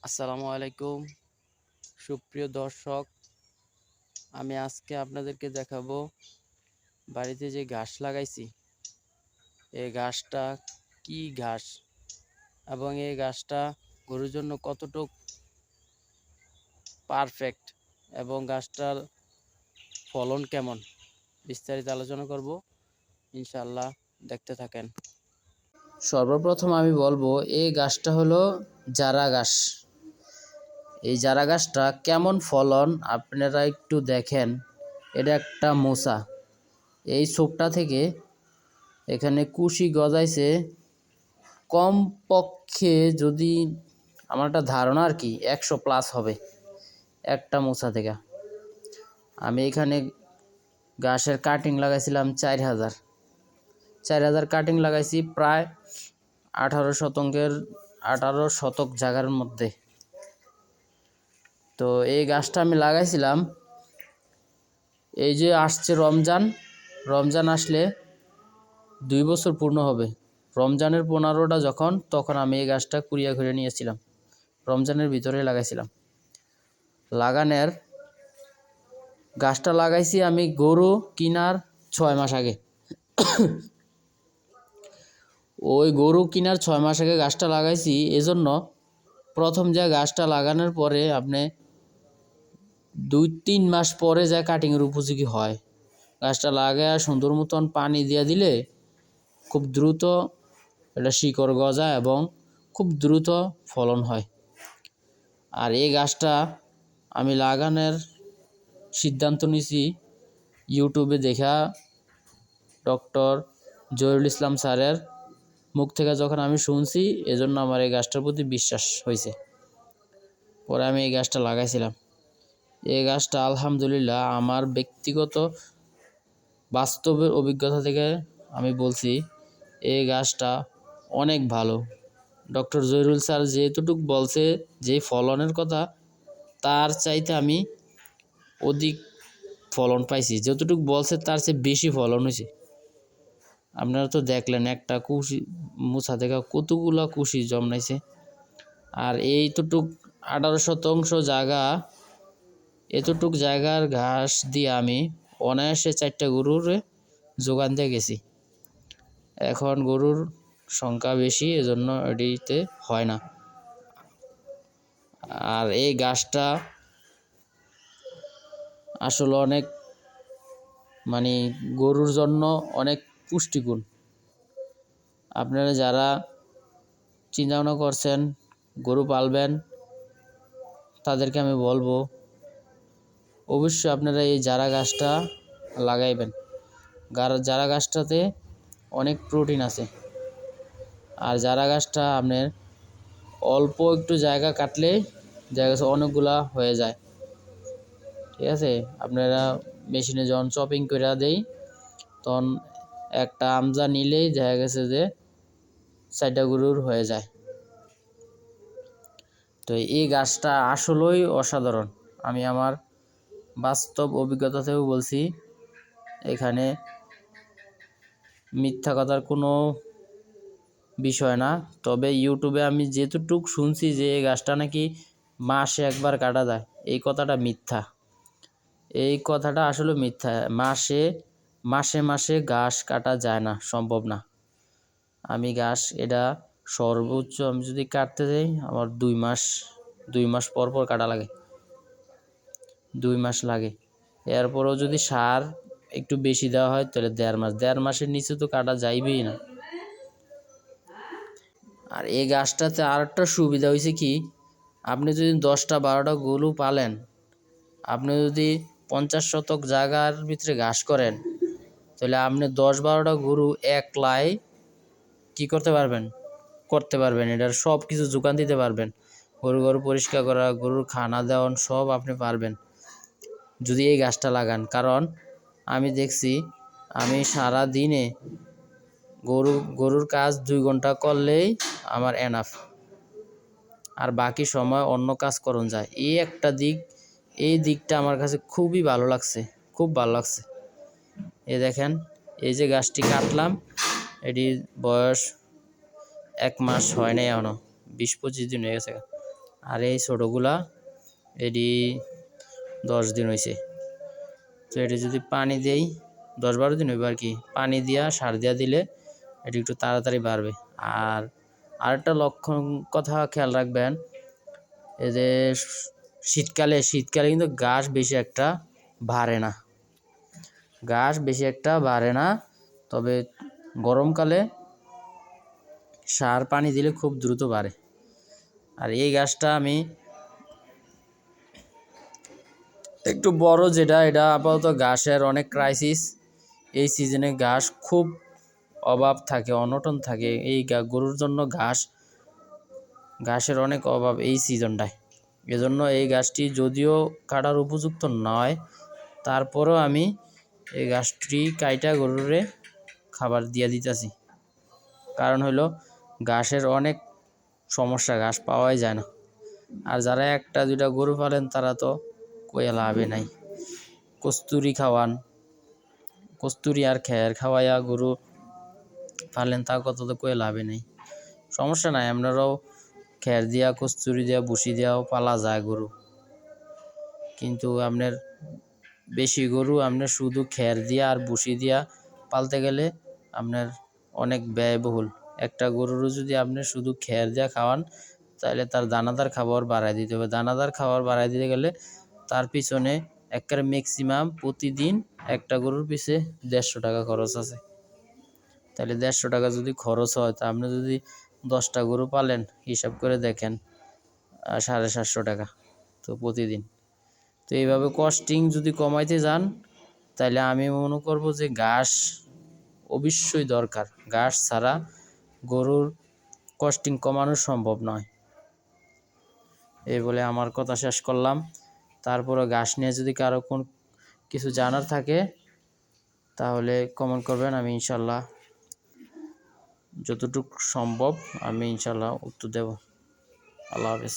আসসালামু আলাইকুম সুপ্রিয় দর্শক, আমি আজকে আপনাদেরকে দেখাবো বাড়িতে যে ঘাস লাগাইছি এই ঘাসটা কি ঘাস এবং এই ঘাসটা গরুর জন্য কতটুক পারফেক্ট এবং ঘাসটার ফলন কেমন বিস্তারিত আলোচনা করব। ইনশাআল্লাহ দেখতে থাকেন। সর্বপ্রথম আমি বলবো এই ঘাসটা হলো জারা ঘাস। এই জারা গাছটা কেমন ফলন আপনারা একটু দেখেন। এটা একটা মোসা, এই ছোপটা থেকে এখানে কুশি গজাইছে কমপক্ষে, যদি আমার একটা ধারণা আর কি 100+ হবে একটা মোসা থেকে। আমি এখানে ঘাসের কাটিং লাগাইছিলাম 4,000 কাটিং লাগাইছি প্রায় 18 শতক জায়গার মধ্যে। তো এই গাছটা আমি লাগাইছিলাম, এই যে আসছে রমজান আসলে 2 বছর পূর্ণ হবে। রমজানের 15টা তখন আমি এই গাছটা কুড়িয়ে ঘুরে নিয়েছিলাম, রমজানের ভিতরে লাগাইছিলাম। লাগানোর গাছটা লাগাইছি আমি গরু কেনার 6 মাস আগে। ওই গরু কেনার 6 মাস আগে গাছটা লাগাইছি, এজন্য প্রথম যে গাছটা লাগানোর পরে আপনি 2-3 মাস পরে যা কাটিংয়ের উপযোগী হয়। গাছটা লাগায় সুন্দর মতন পানি দিয়ে দিলে খুব দ্রুত এটা শিকড় গজায় এবং খুব দ্রুত ফলন হয়। আর এই গাছটা আমি লাগানোর সিদ্ধান্ত নিয়েছি ইউটিউবে দেখা, ডক্টর জহিরুল ইসলাম স্যারের মুখ থেকে যখন আমি শুনছি, এজন্য আমার এই গাছটার প্রতি বিশ্বাস হয়েছে। পরে আমি এই গাছটা লাগাইছিলাম। এই গাছটা আলহামদুলিল্লাহ আমার ব্যক্তিগত বাস্তবের অভিজ্ঞতা থেকে আমি বলছি এই গাছটা অনেক ভালো। ডক্টর জহিরুল স্যার যেতটুক বলছে, যে ফলনের কথা, তার চাইতে আমি অধিক ফলন পাইছি। যতটুকু বলছে তার চেয়ে বেশি ফলন হয়েছে। আপনারা তো দেখলেন একটা কুশি মোছা থেকে কতগুলা কুশি জন্মাইছে। আর এইটুক 18 শতাংশ জায়গা, এতটুক জায়গার ঘাস দিয়ে আমি অনায়াসে 4টা গরুর যোগান দিয়ে গেছি। এখন গরুর সংখ্যা বেশি, এজন্য এটিতে হয় না। আর এই গাছটা আসলে অনেক গরুর জন্য অনেক পুষ্টিগুণ। আপনারা যারা চিন্তাভাবনা করছেন গরু পালবেন, তাদেরকে আমি বলবো অবশ্যই আপনারা এই জারা গাছটা লাগাইবেন। জারা গাছটাতে অনেক প্রোটিন আছে। আর জারা গাছটা আপনার অল্প একটু জায়গা কাটলে দেখা গেছে অনেকগুলা হয়ে যায়। ঠিক আছে, আপনারা মেশিনে যখন চপিং করে দেই তখন একটা আমজা নিলেই দেখা গেছে যে 4টা গরুর হয়ে যায়। তো এই গাছটা আসলেই অসাধারণ। আমি আমার বাস্তব অভিজ্ঞতা থেকেও বলছি, এখানে মিথ্যা কথার কোনো বিষয় না। তবে ইউটিউবে আমি যেতটুক শুনছি যে এই গাছটা নাকি মাসে একবার কাটা যায়, এই কথাটা মিথ্যা। এই কথাটা আসলে মিথ্যা। মাসে মাসে ঘাস কাটা যায় না, সম্ভব না। আমি ঘাস এটা সর্বোচ্চ আমি যদি কাটতে যাই আমার 2 মাস পর পর কাটা লাগে, 2 মাস লাগে। এরপরও যদি সার একটু বেশি দেওয়া হয় তাহলে 1.5 মাসের নিচে তো কাটা যাইবেই না। আর এই গাছটাতে আর একটা সুবিধা হয়েছে কি, আপনি যদি 10টা-12টা গরু পালেন, আপনি যদি 50 শতক জায়গার ভিতরে ঘাস করেন, তাহলে আপনি 10-12টা গরু একলাই কি করতে পারবেন। এটার সব কিছু যোগান দিতে পারবেন। গরু পরিষ্কার করা, গরুর খানা দেওয়ান সব আপনি পারবেন যদি এই গাছটা লাগান। কারণ আমি দেখছি, আমি সারা দিনে গরুর কাজ 2 ঘন্টা করলেই আমার এনাফ, আর বাকি সময় অন্য কাজ করন যায়। এই দিকটা আমার কাছে খুবই ভালো লাগছে, খুব ভালো লাগছে। এই দেখেন, এই যে গাছটি কাটলাম, এটির বয়স 1 মাস হয় নাই, এখনো 20-25 দিন হয়ে গেছে। আর এই ছোটোগুলা এটি 10 দিন হয়েছে। তো এটি যদি পানি দেই 10-12 দিন হইব আর কি, পানি দিয়া সার দিয়া দিলে এটি একটু তাড়াতাড়ি বাড়বে। আর আরেকটা লক্ষণ কথা খেয়াল রাখবেন, এই যে শীতকালে কিন্তু ঘাস বেশি একটা বাড়ে না, তবে গরমকালে সার পানি দিলে খুব দ্রুত বাড়ে। আর এই গাছটা আমি একটু বড় যেটা, এটা আপাতত ঘাসের অনেক ক্রাইসিস, এই সিজনে ঘাস খুব অভাব থাকে, অনটন থাকে। এই গরুর জন্য ঘাসের অনেক অভাব এই সিজনটায়। এজন্য এই গাছটি যদিও কাটার উপযুক্ত নয়, তারপরও আমি এই গাছটি কাইটা গরুরে খাবার দিয়ে দিতেছি। কারণ হলো ঘাসের অনেক সমস্যা, ঘাস পাওয়াই যায় না। আর যারা 1-2টা গরু পালেন তারা তো কইয়া লাভে নাই। কস্তুরি আর খ্যার খাওয়াইয়া গরু পালেন, তা কত তো কইয়া লাভে নাই। সমস্যা নাই, আপনারাও খ্যার দিয়া, কস্তুরি দিয়া, ভুসি দিয়াও পালা যায় গরু। কিন্তু আপনার বেশি গরু আপনার শুধু খ্যার দিয়া আর ভুসি দিয়া পালতে গেলে আপনার অনেক ব্যয়বহুল। একটা গরুরও যদি আপনি শুধু খ্যার দিয়া খাওয়ান, তাহলে তার দানাদার খাবার বাড়ায় দিতে হবে। দানাদার খাবার বাড়ায় দিতে গেলে তার পিছনে একেবারে ম্যাক্সিমাম প্রতিদিন একটা গরুর পিছে 150 টাকা খরচ আছে। তাহলে 150 টাকা যদি খরচ হয়, তা আপনি যদি 10টা গরু পালেন, হিসাব করে দেখেন 750 টাকা তো প্রতিদিন। তো এইভাবে কস্টিং যদি কমাইতে যান, তাহলে আমি মনে করব যে ঘাস অবশ্যই দরকার। ঘাস ছাড়া গরুর কস্টিং কমানো সম্ভব নয়। এই বলে আমার কথা শেষ করলাম। তারপরে ঘাস নিয়ে যদি কারো কিছু জানার থাকে তাহলে কমেন্ট করবেন, আমি ইনশাল্লাহ যতটুকু সম্ভব আমি ইনশাল্লাহ উত্তর দেব। আল্লাহ হাফেজ।